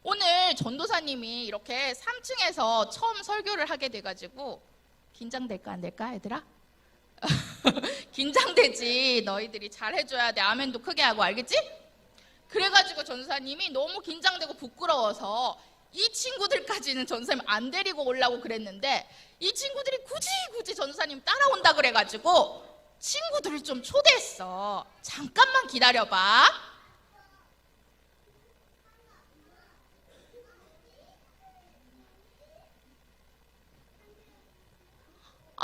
오늘 전도사님이 이렇게 3층에서 처음 설교를 하게 돼가지고 긴장될까 안 될까 얘들아? 긴장되지. 너희들이 잘해줘야 돼. 아멘도 크게 하고, 알겠지? 그래가지고 전도사님이 너무 긴장되고 부끄러워서 이 친구들까지는 전도사님 안 데리고 오려고 그랬는데 이 친구들이 굳이 전도사님 따라온다 그래가지고 친구들을 좀 초대했어. 잠깐만 기다려봐.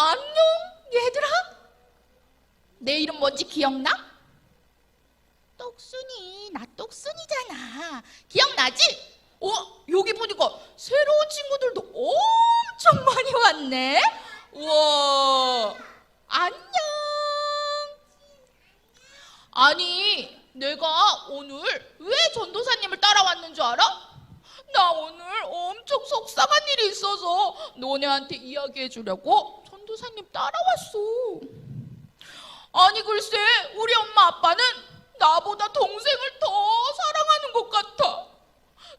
안녕 얘들아, 내 이름 뭔지 기억나? 똑순이. 나 똑순이잖아. 기억나지? 여기 보니까 새로운 친구들도 엄청 많이 왔네. 우와, 안녕. 아니, 내가 오늘 왜 전도사님을 따라왔는 줄 알아? 나 오늘 엄청 속상한 일이 있어서 너네한테 이야기해 주려고 전도사님 따라왔어. 아니 글쎄, 우리 엄마 아빠는 나보다 동생을 더 사랑하는 것 같아.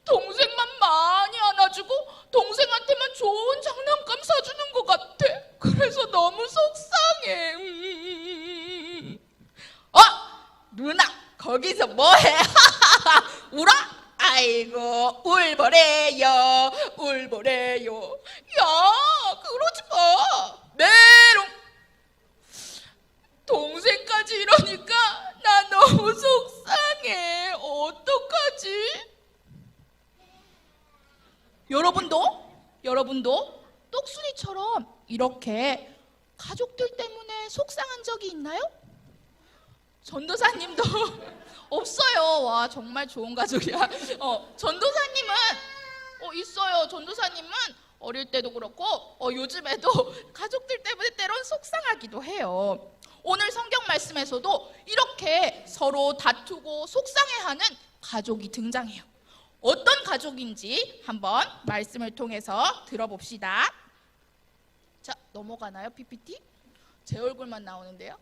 동생만 많이 안아주고 동생한테만 좋은 장난감 사주는 것 같아. 그래서 너무 속상해. 누나 거기서 뭐해? 울어? 아이고 울보래요 울보래요. 야 그러지 마. 메롱. 동생까지 이러니까 나 너무 속상해. 어떡하지? 여러분도 똑순이처럼 이렇게 가족들 때문에 속상한 적이 있나요? 전도사님도 없어요. 와 정말 좋은 가족이야. 전도사님은 있어요. 전도사님은 어릴 때도 그렇고 요즘에도 가족들 때문에 때론 속상하기도 해요. 오늘 성경 말씀에서도 이렇게 서로 다투고 속상해하는 가족이 등장해요. 어떤 가족인지 한번 말씀을 통해서 들어봅시다. 자, 넘어가나요, PPT? 제 얼굴만 나오는데요.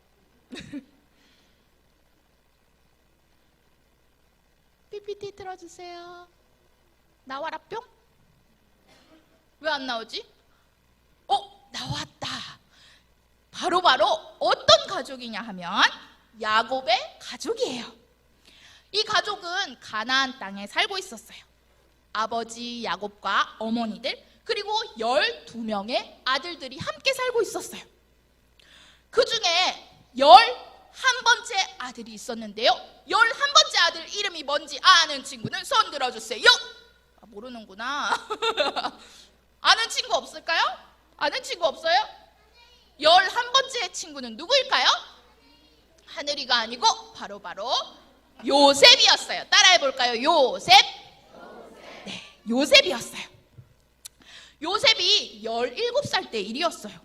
PPT 틀어주세요. 나와라 뿅. 왜 안 나오지? 나왔다. 바로 어떤 가족이냐 하면 야곱의 가족이에요. 이 가족은 가나안 땅에 살고 있었어요. 아버지 야곱과 어머니들 그리고 12명의 아들들이 함께 살고 있었어요. 그 중에 11번째 아들이 있었는데요. 11번째 아들 이름이 뭔지 아는 친구는 손 들어주세요. 모르는구나. 아는 친구 없을까요? 아는 친구 없어요? 11번째 친구는 누구일까요? 하늘이가 아니고 바로 요셉이었어요. 따라해볼까요? 요셉. 네, 요셉이었어요. 요셉이 17살 때 일이었어요.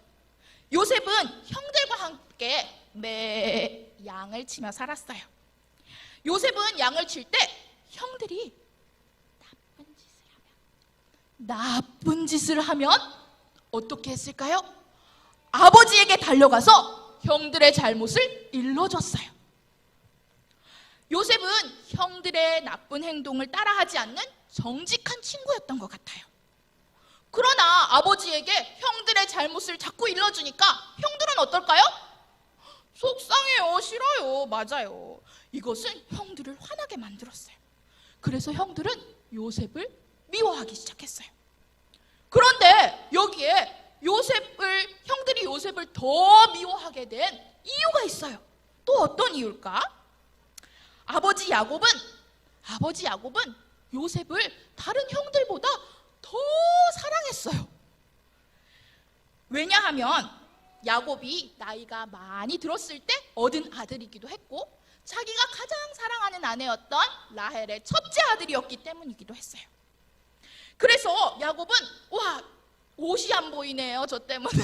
요셉은 형들과 함께 매 양을 치며 살았어요. 요셉은 양을 칠 때 형들이 나쁜 짓을 하면 어떻게 했을까요? 아버지에게 달려가서 형들의 잘못을 일러줬어요. 요셉은 형들의 나쁜 행동을 따라하지 않는 정직한 친구였던 것 같아요. 그러나 아버지에게 형들의 잘못을 자꾸 일러주니까 형들은 어떨까요? 속상해요. 싫어요. 맞아요. 이것은 형들을 화나게 만들었어요. 그래서 형들은 요셉을 미워하기 시작했어요. 그런데 여기에 형들이 요셉을 더 미워하게 된 이유가 있어요. 또 어떤 이유일까? 아버지 야곱은 요셉을 다른 형들보다 더 사랑했어요. 왜냐하면 야곱이 나이가 많이 들었을 때 얻은 아들이기도 했고 자기가 가장 사랑하는 아내였던 라헬의 첫째 아들이었기 때문이기도 했어요. 그래서 야곱은 옷이 안 보이네요. 저 때문에.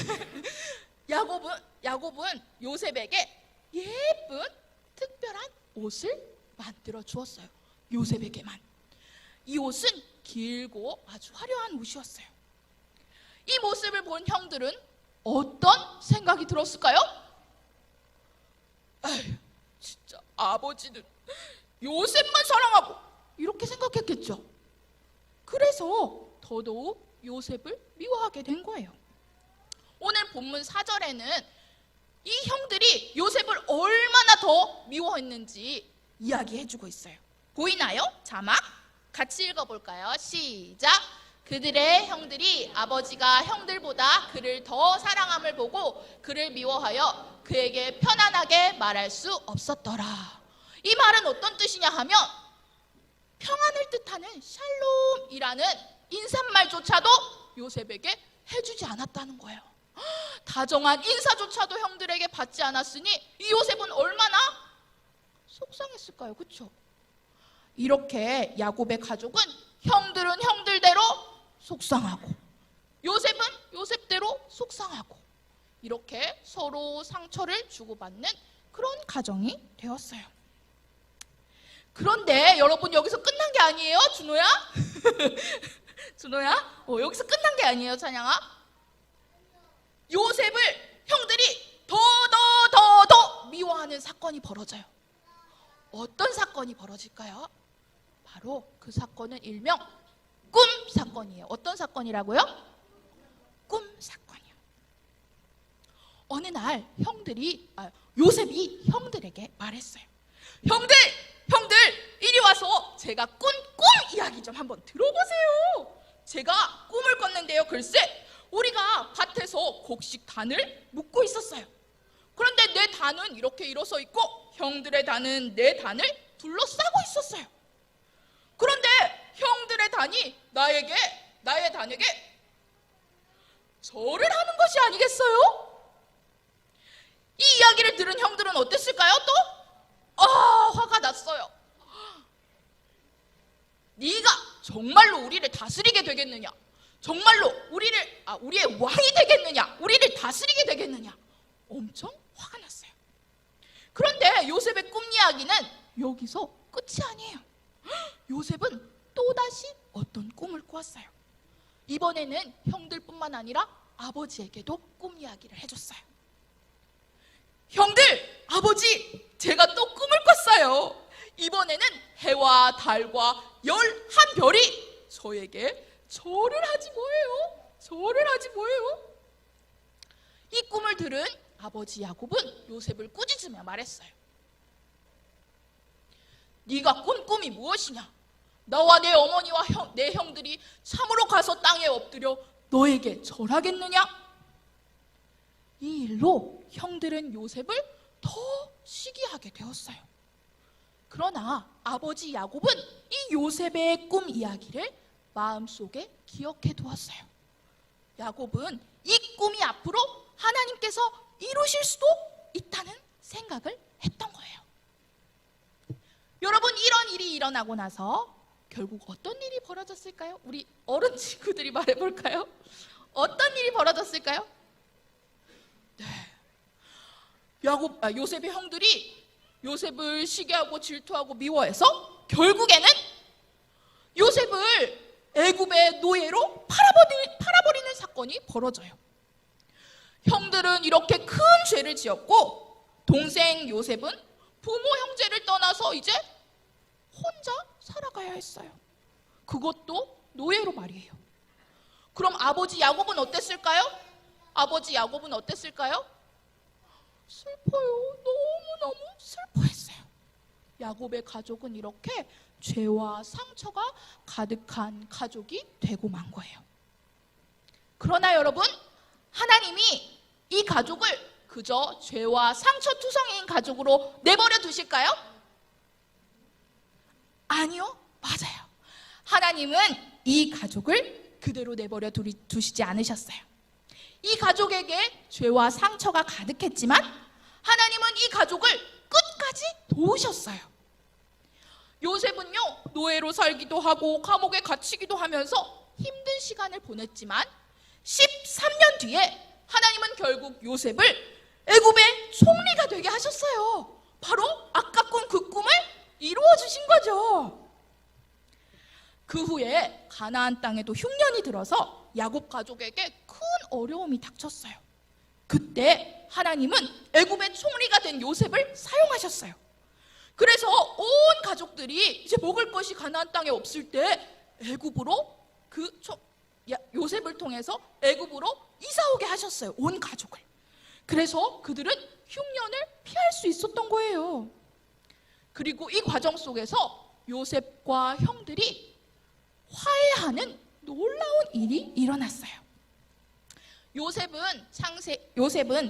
야곱은 요셉에게 예쁜 특별한 옷을 만들어 주었어요. 요셉에게만. 이 옷은 길고 아주 화려한 옷이었어요. 이 모습을 본 형들은 어떤 생각이 들었을까요? 에휴, 진짜 아버지는 요셉만 사랑하고 이렇게 생각했겠죠. 그래서 더더욱 요셉을 미워하게 된 거예요. 오늘 본문 4절에는 이 형들이 요셉을 얼마나 더 미워했는지 이야기해주고 있어요. 보이나요? 자막 같이 읽어볼까요? 시작! 그들의 형들이 아버지가 형들보다 그를 더 사랑함을 보고 그를 미워하여 그에게 편안하게 말할 수 없었더라. 이 말은 어떤 뜻이냐 하면 평안을 뜻하는 샬롬이라는 인사말조차도 요셉에게 해주지 않았다는 거예요. 다정한 인사조차도 형들에게 받지 않았으니 이 요셉은 얼마나 속상했을까요? 그렇죠? 이렇게 야곱의 가족은 형들은 형들대로 속상하고 요셉은 요셉대로 속상하고 이렇게 서로 상처를 주고받는 그런 가정이 되었어요. 그런데 여러분 여기서 끝난 게 아니에요, 준호야? 준호야? 여기서 끝난 게 아니에요, 찬양아. 요셉을 형들이 더 미워하는 사건이 벌어져요. 어떤 사건이 벌어질까요? 바로 그 사건은 일명 꿈 사건이에요. 어떤 사건이라고요? 꿈 사건이요. 어느 날 요셉이 형들에게 말했어요. 형들 이리 와서 제가 꾼 꿈 이야기 좀 한번 들어보세요. 제가 꿈을 꿨는데요. 글쎄 우리가 밭에서 곡식 단을 묶고 있었어요. 그런데 내 단은 이렇게 일어서 있고 형들의 단은 내 단을 둘러싸고 있었어요. 그런데 형들의 단이 나의 단에게 절을 하는 것이 아니겠어요? 이 이야기를 들은 형들은 어땠을까요? 또? 화가 났어요. 네가 정말로 우리를 다스리게 되겠느냐? 정말로 우리의 왕이 되겠느냐? 우리를 다스리게 되겠느냐? 엄청 화가 났어요. 그런데 요셉의 꿈 이야기는 여기서 끝이 아니에요. 요셉은 또다시 어떤 꿈을 꾸었어요. 이번에는 형들뿐만 아니라 아버지에게도 꿈 이야기를 해줬어요. 형들, 아버지, 제가 또 꿈을 꿨어요. 이번에는 해와 달과 11별이 저에게 절을 하지 뭐예요? 이 꿈을 들은 아버지 야곱은 요셉을 꾸짖으며 말했어요. 네가 꾼 꿈이 무엇이냐? 나와 내 어머니와 내 형들이 참으로 가서 땅에 엎드려 너에게 절하겠느냐? 이 일로 형들은 요셉을 더 시기하게 되었어요. 그러나 아버지 야곱은 이 요셉의 꿈 이야기를 마음속에 기억해 두었어요. 야곱은 이 꿈이 앞으로 하나님께서 이루실 수도 있다는 생각을 했던 거예요. 여러분, 이런 일이 일어나고 나서 결국 어떤 일이 벌어졌을까요? 우리 어른 친구들이 말해볼까요? 어떤 일이 벌어졌을까요? 네, 요셉의 형들이 요셉을 시기하고 질투하고 미워해서 결국에는 요셉을 애굽의 노예로 팔아버리는 사건이 벌어져요. 형들은 이렇게 큰 죄를 지었고 동생 요셉은 부모 형제를 떠나서 이제 혼자 살아가야 했어요. 그것도 노예로 말이에요. 그럼 아버지 야곱은 어땠을까요? 슬퍼요. 너무너무 슬퍼했어요. 야곱의 가족은 이렇게 죄와 상처가 가득한 가족이 되고 만 거예요. 그러나 여러분, 하나님이 이 가족을 그저 죄와 상처투성이인 가족으로 내버려 두실까요? 아니요, 맞아요. 하나님은 이 가족을 그대로 내버려 두시지 않으셨어요. 이 가족에게 죄와 상처가 가득했지만 하나님은 이 가족을 끝까지 도우셨어요. 요셉은요, 노예로 살기도 하고 감옥에 갇히기도 하면서 힘든 시간을 보냈지만 13년 뒤에 하나님은 결국 요셉을 애굽의 총리가 되게 하셨어요. 바로 아까 꾼 그 꿈을 이루어 주신 거죠. 그 후에 가나안 땅에도 흉년이 들어서 야곱 가족에게 큰 어려움이 닥쳤어요. 그때 하나님은 애굽의 총리가 된 요셉을 사용하셨어요. 그래서 온 가족들이 이제 먹을 것이 가나안 땅에 없을 때 애굽으로 요셉을 통해서 애굽으로 이사 오게 하셨어요. 온 가족을. 그래서 그들은 흉년을 피할 수 있었던 거예요. 그리고 이 과정 속에서 요셉과 형들이 화해하는 놀라운 일이 일어났어요. 요셉은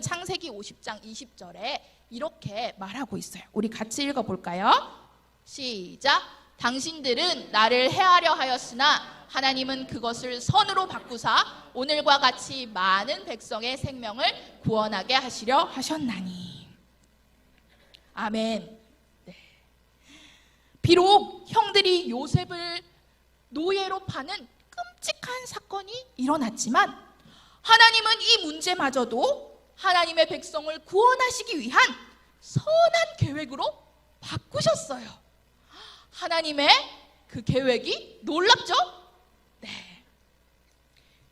창세기 50장 20절에 이렇게 말하고 있어요. 우리 같이 읽어볼까요? 시작. 당신들은 나를 해하려 하였으나 하나님은 그것을 선으로 바꾸사 오늘과 같이 많은 백성의 생명을 구원하게 하시려 하셨나니. 아멘. 네. 비록 형들이 요셉을 노예로 파는 끔찍한 사건이 일어났지만 하나님은 이 문제마저도 하나님의 백성을 구원하시기 위한 선한 계획으로 바꾸셨어요. 하나님의 그 계획이 놀랍죠? 네.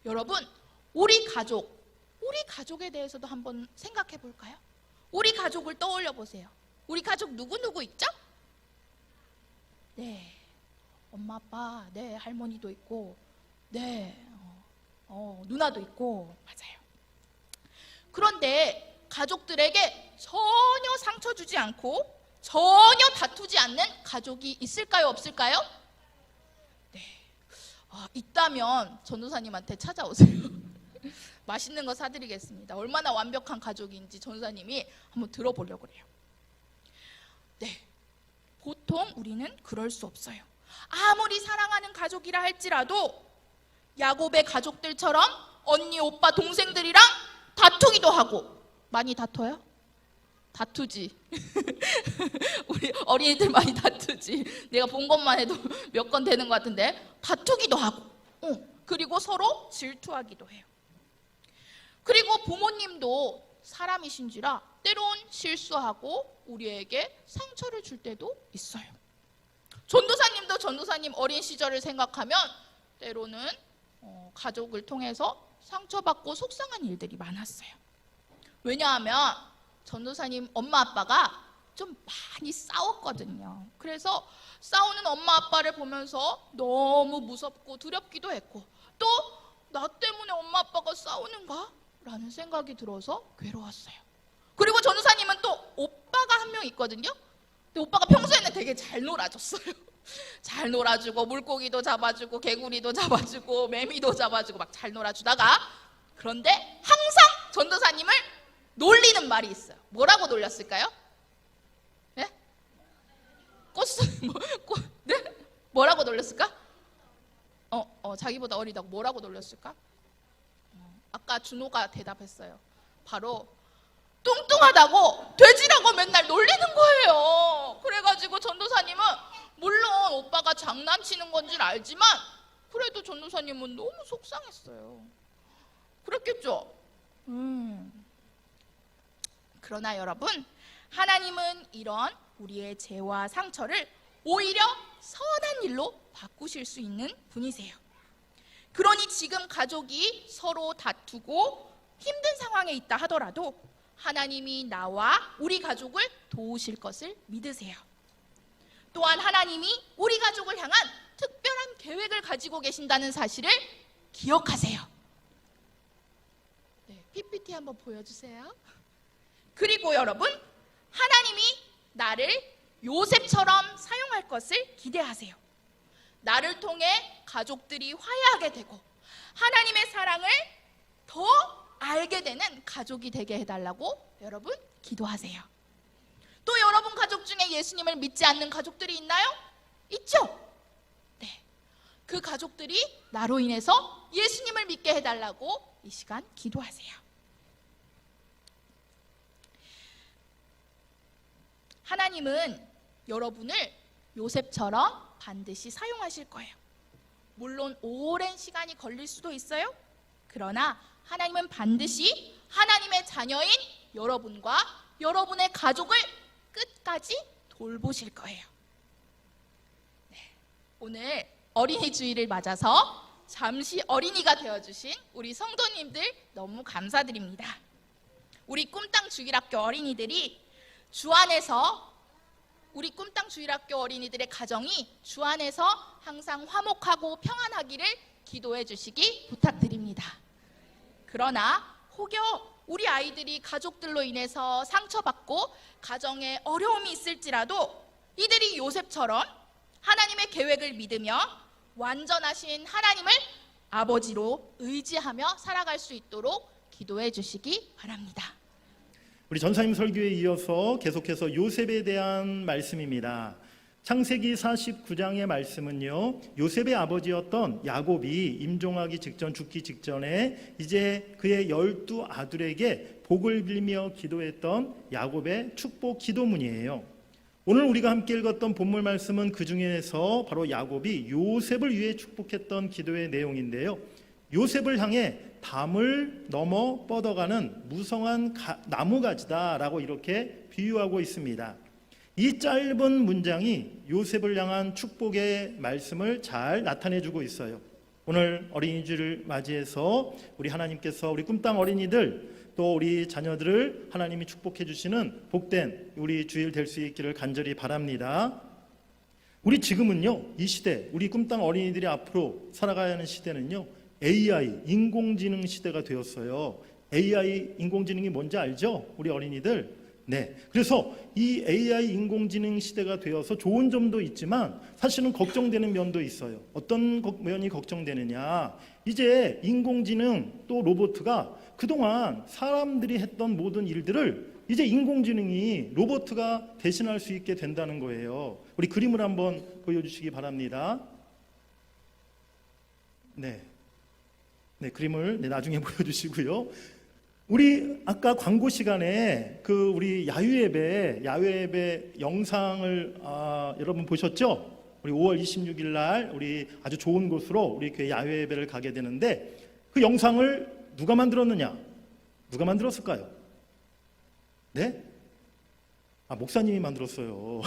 여러분, 우리 가족에 대해서도 한번 생각해 볼까요? 우리 가족을 떠올려 보세요. 우리 가족 누구 있죠? 네. 엄마, 아빠, 네, 할머니도 있고, 네, 누나도 있고, 맞아요. 그런데 가족들에게 전혀 상처 주지 않고 전혀 다투지 않는 가족이 있을까요? 없을까요? 네. 있다면 전도사님한테 찾아오세요. 맛있는 거 사드리겠습니다. 얼마나 완벽한 가족인지 전도사님이 한번 들어보려고 그래요. 네. 보통 우리는 그럴 수 없어요. 아무리 사랑하는 가족이라 할지라도 야곱의 가족들처럼 언니, 오빠, 동생들이랑 다투기도 하고. 많이 다퉈요? 다투지. 우리 어린이들 많이 다투지. 내가 본 것만 해도 몇 건 되는 것 같은데 다투기도 하고, 그리고 서로 질투하기도 해요. 그리고 부모님도 사람이신지라 때론 실수하고 우리에게 상처를 줄 때도 있어요. 전도사님도 전도사님 어린 시절을 생각하면 때로는 가족을 통해서 상처받고 속상한 일들이 많았어요. 왜냐하면 전도사님 엄마 아빠가 좀 많이 싸웠거든요. 그래서 싸우는 엄마 아빠를 보면서 너무 무섭고 두렵기도 했고, 또 나 때문에 엄마 아빠가 싸우는가? 라는 생각이 들어서 괴로웠어요. 그리고 전도사님은 또 오빠가 한 명 있거든요. 근데 오빠가 평소에는 되게 잘 놀아줬어요. 잘 놀아주고 물고기도 잡아주고 개구리도 잡아주고 매미도 잡아주고 막 잘 놀아주다가, 그런데 항상 전도사님을 놀리는 말이 있어요. 뭐라고 놀렸을까요? 네? 네? 뭐라고 놀렸을까? 자기보다 어리다고 뭐라고 놀렸을까? 아까 준호가 대답했어요. 바로 뚱뚱하다고 돼지라고 맨날 놀리는 거예요. 그래가지고 전도사님은 물론 오빠가 장난치는 건 줄 알지만 그래도 전도사님은 너무 속상했어요. 그랬겠죠? 그러나 여러분, 하나님은 이런 우리의 죄와 상처를 오히려 선한 일로 바꾸실 수 있는 분이세요. 그러니 지금 가족이 서로 다투고 힘든 상황에 있다 하더라도 하나님이 나와 우리 가족을 도우실 것을 믿으세요. 또한 하나님이 우리 가족을 향한 특별한 계획을 가지고 계신다는 사실을 기억하세요. 네, PPT 한번 보여주세요. 그리고 여러분, 하나님이 나를 요셉처럼 사용할 것을 기대하세요. 나를 통해 가족들이 화해하게 되고 하나님의 사랑을 더 알게 되는 가족이 되게 해달라고 여러분 기도하세요. 또 여러분 가족 중에 예수님을 믿지 않는 가족들이 있나요? 있죠? 네. 그 가족들이 나로 인해서 예수님을 믿게 해달라고 이 시간 기도하세요. 하나님은 여러분을 요셉처럼 반드시 사용하실 거예요. 물론 오랜 시간이 걸릴 수도 있어요. 그러나 하나님은 반드시 하나님의 자녀인 여러분과 여러분의 가족을 끝까지 돌보실 거예요. 네. 오늘 어린이 주일을 맞아서 잠시 어린이가 되어주신 우리 성도님들 너무 감사드립니다. 우리 꿈땅 주일학교 어린이들이 주 안에서, 우리 꿈땅 주일학교 어린이들의 가정이 주 안에서 항상 화목하고 평안하기를 기도해 주시기 부탁드립니다. 그러나 혹여 우리 아이들이 가족들로 인해서 상처받고 가정에 어려움이 있을지라도 이들이 요셉처럼 하나님의 계획을 믿으며 완전하신 하나님을 아버지로 의지하며 살아갈 수 있도록 기도해 주시기 바랍니다. 우리 전사님 설교에 이어서 계속해서 요셉에 대한 말씀입니다. 창세기 49장의 말씀은요, 요셉의 아버지였던 야곱이 임종하기 직전, 죽기 직전에 이제 그의 12 아들에게 복을 빌며 기도했던 야곱의 축복 기도문이에요. 오늘 우리가 함께 읽었던 본문 말씀은 그 중에서 바로 야곱이 요셉을 위해 축복했던 기도의 내용인데요. 요셉을 향해 담을 넘어 뻗어가는 무성한 나무가지다라고 이렇게 비유하고 있습니다. 이 짧은 문장이 요셉을 향한 축복의 말씀을 잘 나타내주고 있어요. 오늘 어린이주를 맞이해서 우리 하나님께서 우리 꿈땅 어린이들 또 우리 자녀들을 하나님이 축복해 주시는 복된 우리 주일 될 수 있기를 간절히 바랍니다. 우리 지금은요, 이 시대, 우리 꿈땅 어린이들이 앞으로 살아가야 하는 시대는요, AI, 인공지능 시대가 되었어요. AI, 인공지능이 뭔지 알죠? 우리 어린이들. 네. 그래서 이 AI, 인공지능 시대가 되어서 좋은 점도 있지만 사실은 걱정되는 면도 있어요. 어떤 면이 걱정되느냐. 이제 인공지능 또 로봇가 그동안 사람들이 했던 모든 일들을 이제 인공지능이 로봇가 대신할 수 있게 된다는 거예요. 우리 그림을 한번 보여주시기 바랍니다. 네. 네, 그림을 나중에 보여주시고요. 우리 아까 광고 시간에 그 우리 야외예배 영상을 여러분 보셨죠? 우리 5월 26일 날 우리 아주 좋은 곳으로 우리 교회 야외예배를 가게 되는데 그 영상을 누가 만들었느냐? 누가 만들었을까요? 네? 목사님이 만들었어요.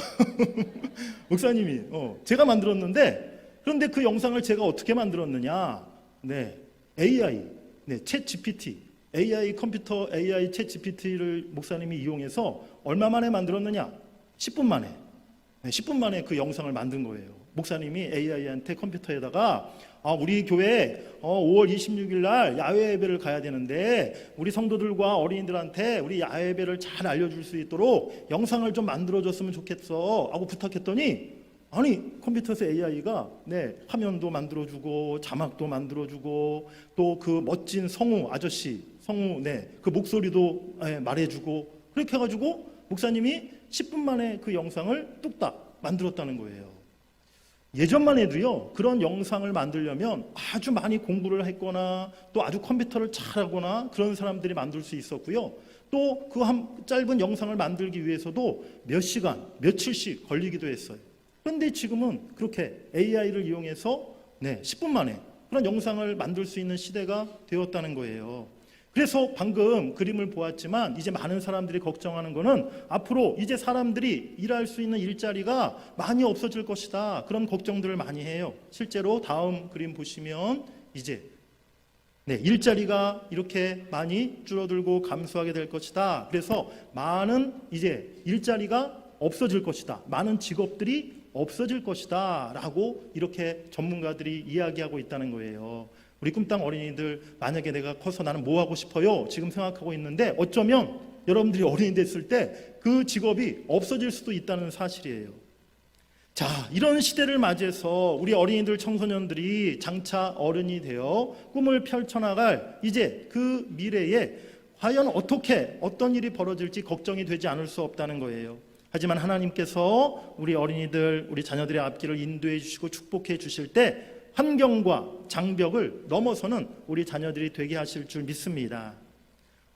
목사님이 제가 만들었는데 그런데 그 영상을 제가 어떻게 만들었느냐? 네, AI, 네, 챗 GPT. AI 컴퓨터, AI 챗 GPT를 목사님이 이용해서 얼마 만에 만들었느냐? 10분 만에. 네, 10분 만에 그 영상을 만든 거예요. 목사님이 AI한테 컴퓨터에다가 우리 교회 5월 26일 날 야외 예배를 가야 되는데 우리 성도들과 어린이들한테 우리 야외 예배를 잘 알려줄 수 있도록 영상을 좀 만들어줬으면 좋겠어 하고 부탁했더니 아니 컴퓨터에서 AI가 화면도 만들어주고 자막도 만들어주고 또 그 멋진 성우 아저씨 그 목소리도 말해주고 그렇게 해가지고 목사님이 10분 만에 그 영상을 뚝딱 만들었다는 거예요. 예전만 해도요 그런 영상을 만들려면 아주 많이 공부를 했거나 또 아주 컴퓨터를 잘하거나 그런 사람들이 만들 수 있었고요. 또 그 짧은 영상을 만들기 위해서도 몇 시간, 며칠씩 걸리기도 했어요. 그런데 지금은 그렇게 AI를 이용해서 10분 만에 그런 영상을 만들 수 있는 시대가 되었다는 거예요. 그래서 방금 그림을 보았지만 이제 많은 사람들이 걱정하는 거는 앞으로 이제 사람들이 일할 수 있는 일자리가 많이 없어질 것이다. 그런 걱정들을 많이 해요. 실제로 다음 그림 보시면 이제 일자리가 이렇게 많이 줄어들고 감소하게 될 것이다. 그래서 많은 이제 일자리가 없어질 것이다. 많은 직업들이 없어질 것이다 라고 이렇게 전문가들이 이야기하고 있다는 거예요. 우리 꿈땅 어린이들 만약에 내가 커서 나는 뭐 하고 싶어요? 지금 생각하고 있는데 어쩌면 여러분들이 어린이 됐을 때 그 직업이 없어질 수도 있다는 사실이에요. 자, 이런 시대를 맞이해서 우리 어린이들 청소년들이 장차 어른이 되어 꿈을 펼쳐나갈 이제 그 미래에 과연 어떤 일이 벌어질지 걱정이 되지 않을 수 없다는 거예요. 하지만 하나님께서 우리 어린이들, 우리 자녀들의 앞길을 인도해 주시고 축복해 주실 때 환경과 장벽을 넘어서는 우리 자녀들이 되게 하실 줄 믿습니다.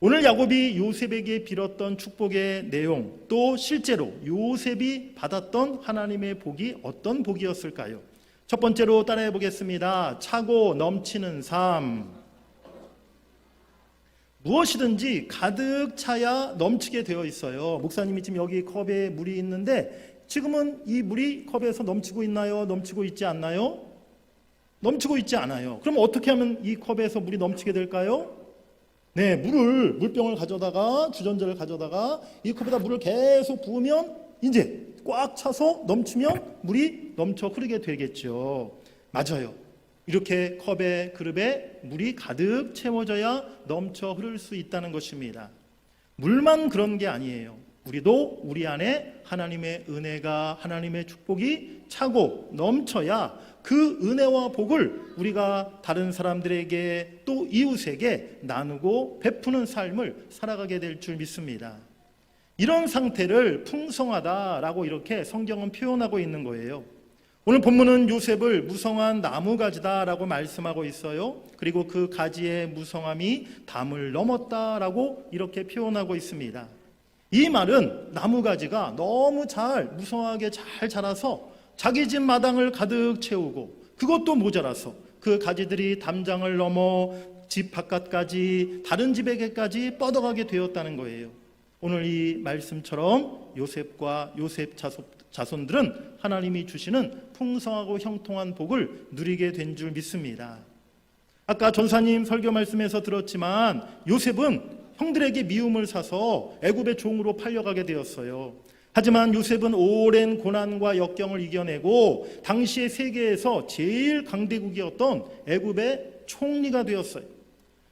오늘 야곱이 요셉에게 빌었던 축복의 내용, 또 실제로 요셉이 받았던 하나님의 복이 어떤 복이었을까요? 첫 번째로 따라해 보겠습니다. 차고 넘치는 삶. 무엇이든지 가득 차야 넘치게 되어 있어요. 목사님이 지금 여기 컵에 물이 있는데 지금은 이 물이 컵에서 넘치고 있나요? 넘치고 있지 않나요? 넘치고 있지 않아요. 그럼 어떻게 하면 이 컵에서 물이 넘치게 될까요? 물병을 가져다가 주전자를 가져다가 이 컵에다 물을 계속 부으면 이제 꽉 차서 넘치면 물이 넘쳐 흐르게 되겠죠. 맞아요. 이렇게 컵에 그릇에 물이 가득 채워져야 넘쳐 흐를 수 있다는 것입니다. 물만 그런 게 아니에요. 우리도 우리 안에 하나님의 은혜가, 하나님의 축복이 차고 넘쳐야 그 은혜와 복을 우리가 다른 사람들에게 또 이웃에게 나누고 베푸는 삶을 살아가게 될 줄 믿습니다. 이런 상태를 풍성하다라고 이렇게 성경은 표현하고 있는 거예요. 오늘 본문은 요셉을 무성한 나무가지다라고 말씀하고 있어요. 그리고 그 가지의 무성함이 담을 넘었다라고 이렇게 표현하고 있습니다. 이 말은 나무가지가 너무 무성하게 잘 자라서 자기 집 마당을 가득 채우고 그것도 모자라서 그 가지들이 담장을 넘어 집 바깥까지 다른 집에게까지 뻗어가게 되었다는 거예요. 오늘 이 말씀처럼 요셉과 요셉 자손들은 하나님이 주시는 풍성하고 형통한 복을 누리게 된 줄 믿습니다. 아까 전사님 설교 말씀에서 들었지만 요셉은 형들에게 미움을 사서 애굽의 종으로 팔려가게 되었어요. 하지만 요셉은 오랜 고난과 역경을 이겨내고 당시의 세계에서 제일 강대국이었던 애굽의 총리가 되었어요.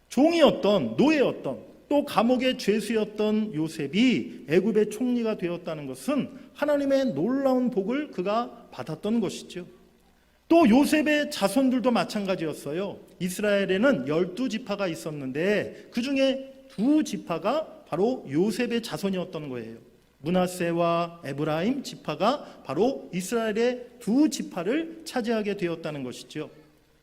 종이었던, 노예였던, 또 감옥의 죄수였던 요셉이 애굽의 총리가 되었다는 것은 하나님의 놀라운 복을 그가 받았던 것이죠. 또 요셉의 자손들도 마찬가지였어요. 이스라엘에는 12지파가 있었는데 그 중에 2지파가 바로 요셉의 자손이었던 거예요. 므낫세와 에브라임 지파가 바로 이스라엘의 2지파를 차지하게 되었다는 것이죠.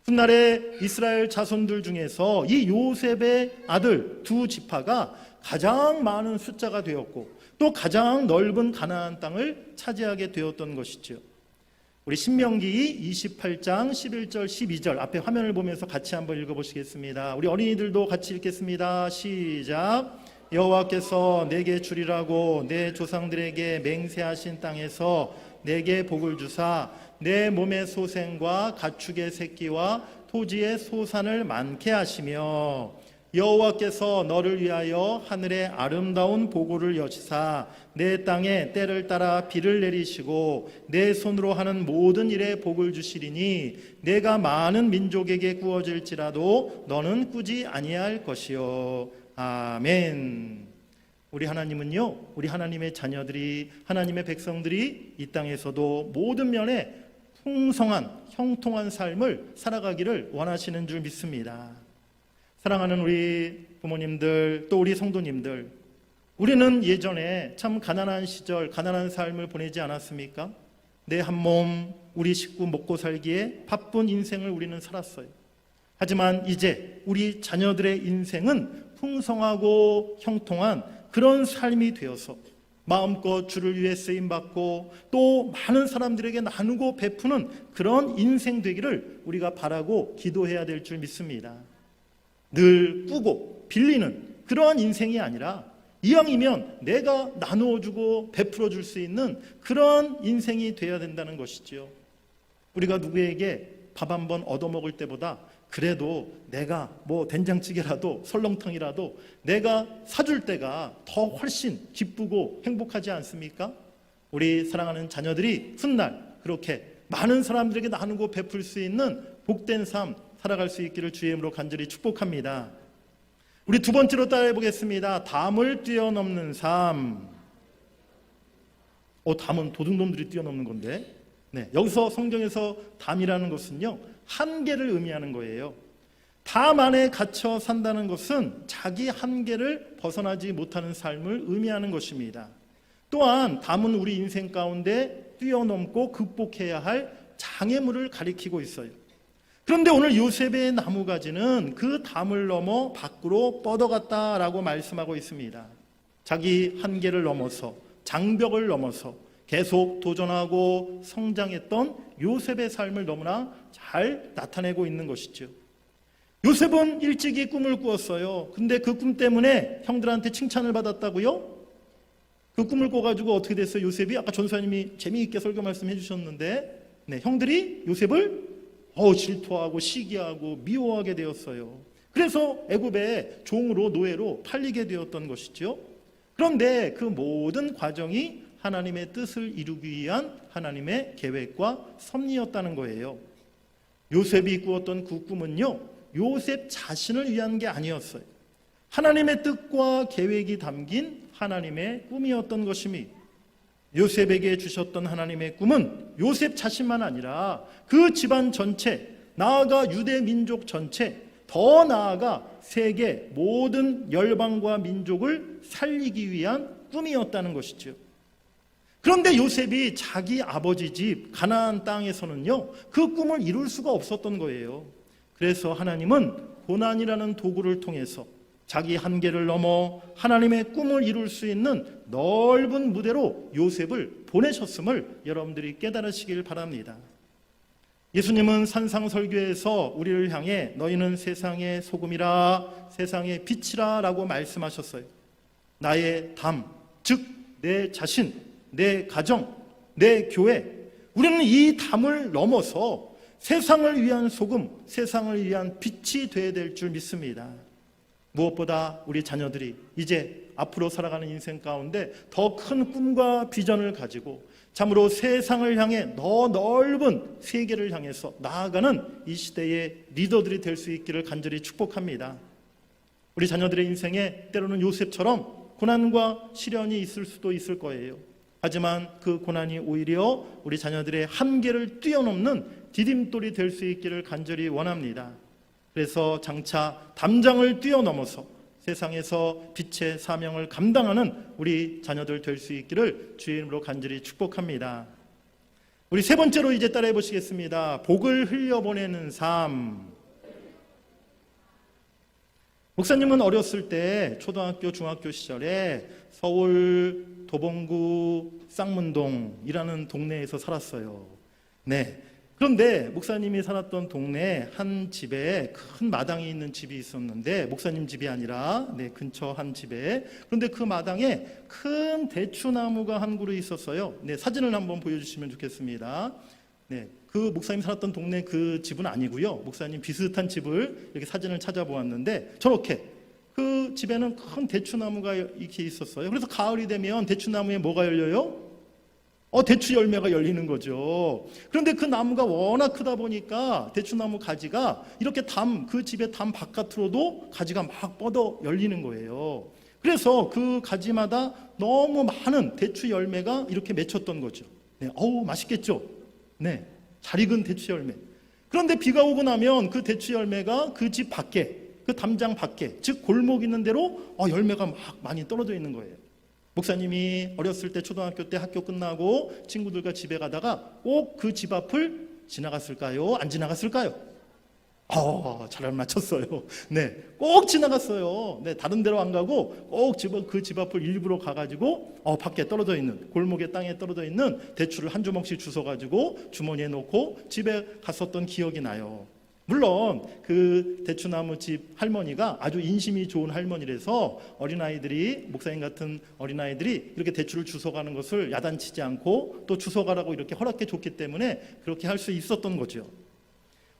훗날에 이스라엘 자손들 중에서 이 요셉의 아들 2지파가 가장 많은 숫자가 되었고 또 가장 넓은 가나안 땅을 차지하게 되었던 것이죠. 우리 신명기 28장 11절 12절 앞에 화면을 보면서 같이 한번 읽어보시겠습니다. 우리 어린이들도 같이 읽겠습니다. 시작. 여호와께서 내게 주리라고 내 조상들에게 맹세하신 땅에서 내게 복을 주사 내 몸의 소생과 가축의 새끼와 토지의 소산을 많게 하시며 여호와께서 너를 위하여 하늘의 아름다운 보고를 여시사 내 땅에 때를 따라 비를 내리시고 내 손으로 하는 모든 일에 복을 주시리니 내가 많은 민족에게 구워질지라도 너는 꾸지 아니할 것이요. 아멘. 우리 하나님은요, 우리 하나님의 자녀들이, 하나님의 백성들이 이 땅에서도 모든 면에 풍성한 형통한 삶을 살아가기를 원하시는 줄 믿습니다. 사랑하는 우리 부모님들, 또 우리 성도님들, 우리는 예전에 참 가난한 시절, 가난한 삶을 보내지 않았습니까? 내 한 몸, 우리 식구 먹고 살기에 바쁜 인생을 우리는 살았어요. 하지만 이제 우리 자녀들의 인생은 풍성하고 형통한 그런 삶이 되어서 마음껏 주를 위해 쓰임받고 또 많은 사람들에게 나누고 베푸는 그런 인생 되기를 우리가 바라고 기도해야 될 줄 믿습니다. 늘 꾸고 빌리는 그러한 인생이 아니라 이왕이면 내가 나누어주고 베풀어줄 수 있는 그런 인생이 되어야 된다는 것이죠. 우리가 누구에게 밥 한 번 얻어먹을 때보다 그래도 내가 된장찌개라도 설렁탕이라도 내가 사줄 때가 더 훨씬 기쁘고 행복하지 않습니까? 우리 사랑하는 자녀들이 훗날 그렇게 많은 사람들에게 나누고 베풀 수 있는 복된 삶 살아갈 수 있기를 주의 이름으로 간절히 축복합니다. 우리 두 번째로 따라해 보겠습니다. 담을 뛰어넘는 삶. 담은 도둑놈들이 뛰어넘는 건데, 여기서 성경에서 담이라는 것은요, 한계를 의미하는 거예요. 담 안에 갇혀 산다는 것은 자기 한계를 벗어나지 못하는 삶을 의미하는 것입니다. 또한 담은 우리 인생 가운데 뛰어넘고 극복해야 할 장애물을 가리키고 있어요. 그런데 오늘 요셉의 나무가지는 그 담을 넘어 밖으로 뻗어갔다라고 말씀하고 있습니다. 자기 한계를 넘어서 장벽을 넘어서 계속 도전하고 성장했던 요셉의 삶을 너무나 잘 나타내고 있는 것이죠. 요셉은 일찍이 꿈을 꾸었어요. 근데 그 꿈 때문에 형들한테 칭찬을 받았다고요? 그 꿈을 꿔가지고 어떻게 됐어요? 요셉이 아까 전사님이 재미있게 설교 말씀해 주셨는데 형들이 요셉을 질투하고 시기하고 미워하게 되었어요. 그래서 애굽의 종으로 노예로 팔리게 되었던 것이죠. 그런데 그 모든 과정이 하나님의 뜻을 이루기 위한 하나님의 계획과 섭리였다는 거예요. 요셉이 꾸었던 그 꿈은요, 요셉 자신을 위한 게 아니었어요. 하나님의 뜻과 계획이 담긴 하나님의 꿈이었던 것입니다. 요셉에게 주셨던 하나님의 꿈은 요셉 자신만 아니라 그 집안 전체, 나아가 유대 민족 전체, 더 나아가 세계 모든 열방과 민족을 살리기 위한 꿈이었다는 것이죠. 그런데 요셉이 자기 아버지 집 가나안 땅에서는요, 그 꿈을 이룰 수가 없었던 거예요. 그래서 하나님은 고난이라는 도구를 통해서 자기 한계를 넘어 하나님의 꿈을 이룰 수 있는 넓은 무대로 요셉을 보내셨음을 여러분들이 깨달으시길 바랍니다. 예수님은 산상설교에서 우리를 향해 너희는 세상의 소금이라 세상의 빛이라 라고 말씀하셨어요. 나의 담, 즉 내 자신, 내 가정, 내 교회, 우리는 이 담을 넘어서 세상을 위한 소금, 세상을 위한 빛이 되어야 될 줄 믿습니다. 무엇보다 우리 자녀들이 이제 앞으로 살아가는 인생 가운데 더 큰 꿈과 비전을 가지고 참으로 세상을 향해 더 넓은 세계를 향해서 나아가는 이 시대의 리더들이 될 수 있기를 간절히 축복합니다. 우리 자녀들의 인생에 때로는 요셉처럼 고난과 시련이 있을 수도 있을 거예요. 하지만 그 고난이 오히려 우리 자녀들의 한계를 뛰어넘는 디딤돌이 될 수 있기를 간절히 원합니다. 그래서 장차 담장을 뛰어넘어서 세상에서 빛의 사명을 감당하는 우리 자녀들 될 수 있기를 주의 이름으로 간절히 축복합니다. 우리 세 번째로 이제 따라해 보시겠습니다. 복을 흘려보내는 삶. 목사님은 어렸을 때 초등학교, 중학교 시절에 서울 도봉구 쌍문동이라는 동네에서 살았어요. 네. 그런데 목사님이 살았던 동네 한 집에 큰 마당이 있는 집이 있었는데, 목사님 집이 아니라 근처 한 집에, 그런데 그 마당에 큰 대추나무가 한 그루 있었어요. 사진을 한번 보여주시면 좋겠습니다. 그 목사님 살았던 동네 그 집은 아니고요, 목사님 비슷한 집을 이렇게 사진을 찾아보았는데 저렇게 그 집에는 큰 대추나무가 이렇게 있었어요. 그래서 가을이 되면 대추나무에 뭐가 열려요? 대추 열매가 열리는 거죠. 그런데 그 나무가 워낙 크다 보니까 대추나무 가지가 이렇게 그 집의 담 바깥으로도 가지가 막 뻗어 열리는 거예요. 그래서 그 가지마다 너무 많은 대추 열매가 이렇게 맺혔던 거죠. 어우, 맛있겠죠? 잘 익은 대추 열매. 그런데 비가 오고 나면 그 대추 열매가 그 집 밖에, 그 담장 밖에, 즉 골목 있는 대로 열매가 막 많이 떨어져 있는 거예요. 목사님이 어렸을 때 초등학교 때 학교 끝나고 친구들과 집에 가다가 꼭 그 집 앞을 지나갔을까요? 안 지나갔을까요? 잘 맞췄어요. 꼭 지나갔어요. 다른 데로 안 가고 꼭 그 집 앞을 일부러 가가지고 밖에 떨어져 있는, 골목의 땅에 떨어져 있는 대추를 한 주먹씩 주워가지고 주머니에 넣고 집에 갔었던 기억이 나요. 물론 그 대추나무 집 할머니가 아주 인심이 좋은 할머니라서 어린아이들이, 목사님 같은 어린아이들이 이렇게 대추를 주워가는 것을 야단치지 않고 또 주워가라고 이렇게 허락해 줬기 때문에 그렇게 할 수 있었던 거죠.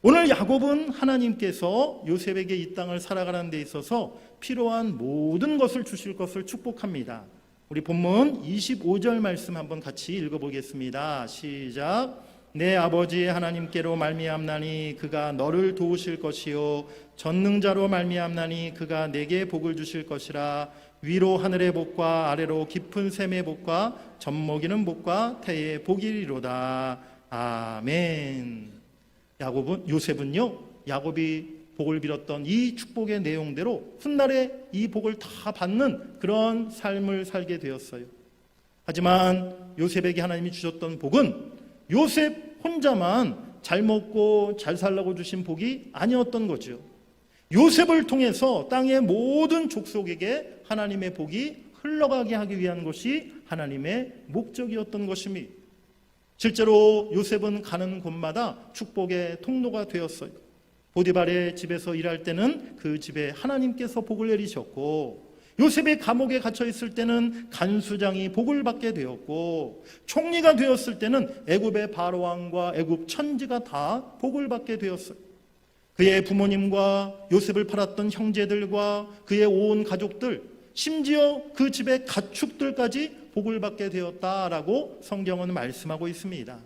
오늘 야곱은 하나님께서 요셉에게 이 땅을 살아가는 데 있어서 필요한 모든 것을 주실 것을 축복합니다. 우리 본문 25절 말씀 한번 같이 읽어보겠습니다. 시작. 내 아버지 하나님께로 말미암나니 그가 너를 도우실 것이요 전능자로 말미암나니 그가 내게 복을 주실 것이라. 위로 하늘의 복과 아래로 깊은 샘의 복과 젖먹이는 복과 태의 복이리로다. 아멘. 요셉은요, 야곱이 복을 빌었던 이 축복의 내용대로 훗날에 이 복을 다 받는 그런 삶을 살게 되었어요. 하지만 요셉에게 하나님이 주셨던 복은 요셉 혼자만 잘 먹고 잘 살라고 주신 복이 아니었던 거죠. 요셉을 통해서 땅의 모든 족속에게 하나님의 복이 흘러가게 하기 위한 것이 하나님의 목적이었던 것입니다. 실제로 요셉은 가는 곳마다 축복의 통로가 되었어요. 보디발의 집에서 일할 때는 그 집에 하나님께서 복을 내리셨고, 요셉이 감옥에 갇혀 있을 때는 간수장이 복을 받게 되었고, 총리가 되었을 때는 애굽의 바로왕과 애굽 천지가 다 복을 받게 되었어요. 그의 부모님과 요셉을 팔았던 형제들과 그의 온 가족들, 심지어 그 집의 가축들까지 복을 받게 되었다라고 성경은 말씀하고 있습니다.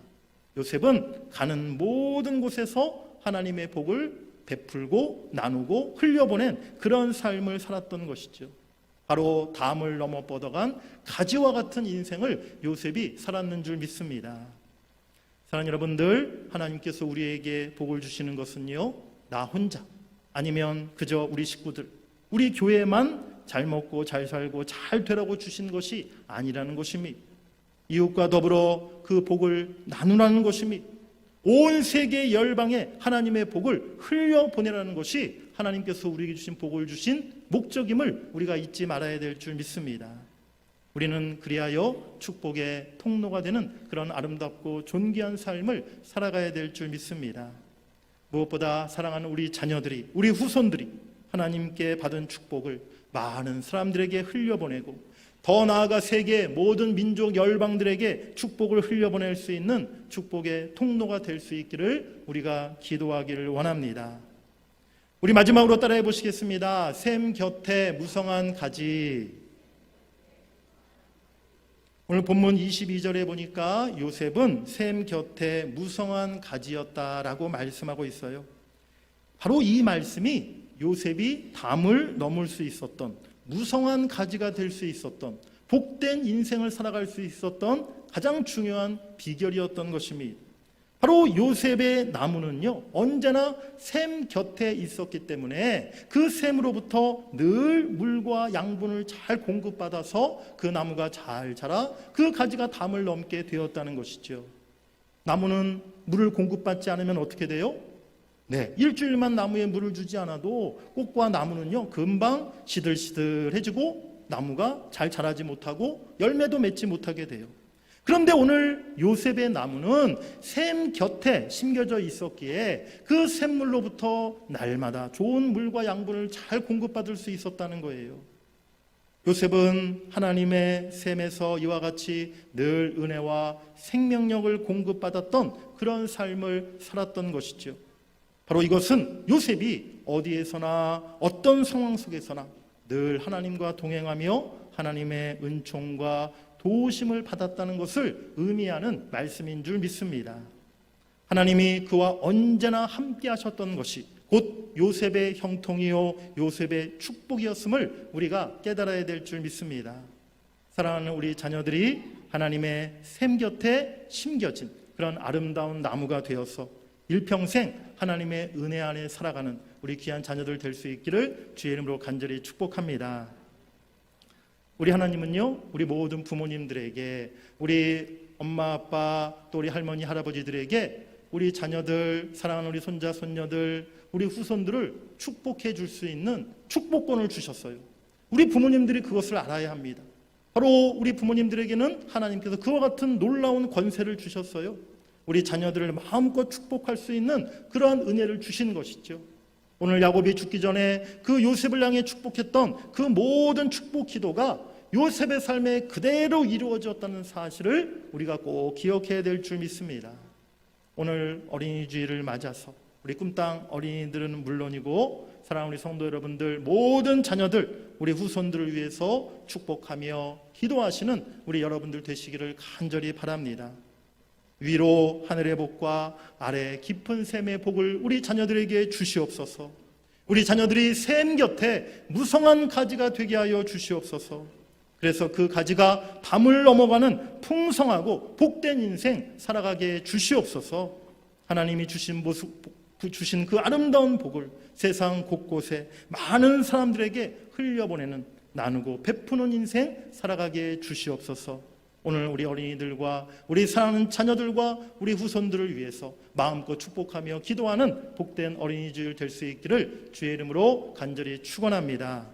요셉은 가는 모든 곳에서 하나님의 복을 베풀고 나누고 흘려보낸 그런 삶을 살았던 것이죠. 바로 담을 넘어 뻗어간 가지와 같은 인생을 요셉이 살았는 줄 믿습니다. 사랑하는 여러분들, 하나님께서 우리에게 복을 주시는 것은요, 나 혼자 아니면 그저 우리 식구들, 우리 교회만 잘 먹고 잘 살고 잘 되라고 주신 것이 아니라는 것입니다. 이웃과 더불어 그 복을 나누라는 것입니다. 온 세계 열방에 하나님의 복을 흘려보내라는 것이 하나님께서 우리에게 주신 복을 주신 목적임을 우리가 잊지 말아야 될 줄 믿습니다. 우리는 그리하여 축복의 통로가 되는 그런 아름답고 존귀한 삶을 살아가야 될 줄 믿습니다. 무엇보다 사랑하는 우리 자녀들이, 우리 후손들이 하나님께 받은 축복을 많은 사람들에게 흘려보내고 더 나아가 세계 모든 민족 열방들에게 축복을 흘려보낼 수 있는 축복의 통로가 될 수 있기를 우리가 기도하기를 원합니다. 우리 마지막으로 따라해 보시겠습니다. 샘 곁에 무성한 가지. 오늘 본문 22절에 보니까 요셉은 샘 곁에 무성한 가지였다라고 말씀하고 있어요. 바로 이 말씀이 요셉이 담을 넘을 수 있었던, 무성한 가지가 될 수 있었던, 복된 인생을 살아갈 수 있었던 가장 중요한 비결이었던 것입니다. 바로 요셉의 나무는요, 언제나 샘 곁에 있었기 때문에 그 샘으로부터 늘 물과 양분을 잘 공급받아서 그 나무가 잘 자라 그 가지가 담을 넘게 되었다는 것이죠. 나무는 물을 공급받지 않으면 어떻게 돼요? 네, 일주일만 나무에 물을 주지 않아도 꽃과 나무는요, 금방 시들시들해지고 나무가 잘 자라지 못하고 열매도 맺지 못하게 돼요. 그런데 오늘 요셉의 나무는 샘 곁에 심겨져 있었기에 그 샘물로부터 날마다 좋은 물과 양분을 잘 공급받을 수 있었다는 거예요. 요셉은 하나님의 샘에서 이와 같이 늘 은혜와 생명력을 공급받았던 그런 삶을 살았던 것이죠. 바로 이것은 요셉이 어디에서나 어떤 상황 속에서나 늘 하나님과 동행하며 하나님의 은총과 도우심을 받았다는 것을 의미하는 말씀인 줄 믿습니다. 하나님이 그와 언제나 함께 하셨던 것이 곧 요셉의 형통이요 요셉의 축복이었음을 우리가 깨달아야 될 줄 믿습니다. 사랑하는 우리 자녀들이 하나님의 샘 곁에 심겨진 그런 아름다운 나무가 되어서 일평생 하나님의 은혜 안에 살아가는 우리 귀한 자녀들 될 수 있기를 주의 이름으로 간절히 축복합니다. 우리 하나님은요, 우리 모든 부모님들에게, 우리 엄마 아빠 또 우리 할머니 할아버지들에게 우리 자녀들, 사랑하는 우리 손자 손녀들, 우리 후손들을 축복해 줄 수 있는 축복권을 주셨어요. 우리 부모님들이 그것을 알아야 합니다. 바로 우리 부모님들에게는 하나님께서 그와 같은 놀라운 권세를 주셨어요. 우리 자녀들을 마음껏 축복할 수 있는 그러한 은혜를 주신 것이죠. 오늘 야곱이 죽기 전에 그 요셉을 향해 축복했던 그 모든 축복 기도가 요셉의 삶에 그대로 이루어졌다는 사실을 우리가 꼭 기억해야 될 줄 믿습니다. 오늘 어린이 주일을 맞아서 우리 꿈땅 어린이들은 물론이고 사랑하는 우리 성도 여러분들, 모든 자녀들, 우리 후손들을 위해서 축복하며 기도하시는 우리 여러분들 되시기를 간절히 바랍니다. 위로 하늘의 복과 아래 깊은 샘의 복을 우리 자녀들에게 주시옵소서. 우리 자녀들이 샘 곁에 무성한 가지가 되게 하여 주시옵소서. 그래서 그 가지가 담을 넘어가는 풍성하고 복된 인생 살아가게 해 주시옵소서. 하나님이 주신 그 아름다운 복을 세상 곳곳에 많은 사람들에게 흘려보내는, 나누고 베푸는 인생 살아가게 해 주시옵소서. 오늘 우리 어린이들과 우리 사랑하는 자녀들과 우리 후손들을 위해서 마음껏 축복하며 기도하는 복된 어린이 주일 될 수 있기를 주의 이름으로 간절히 축원합니다.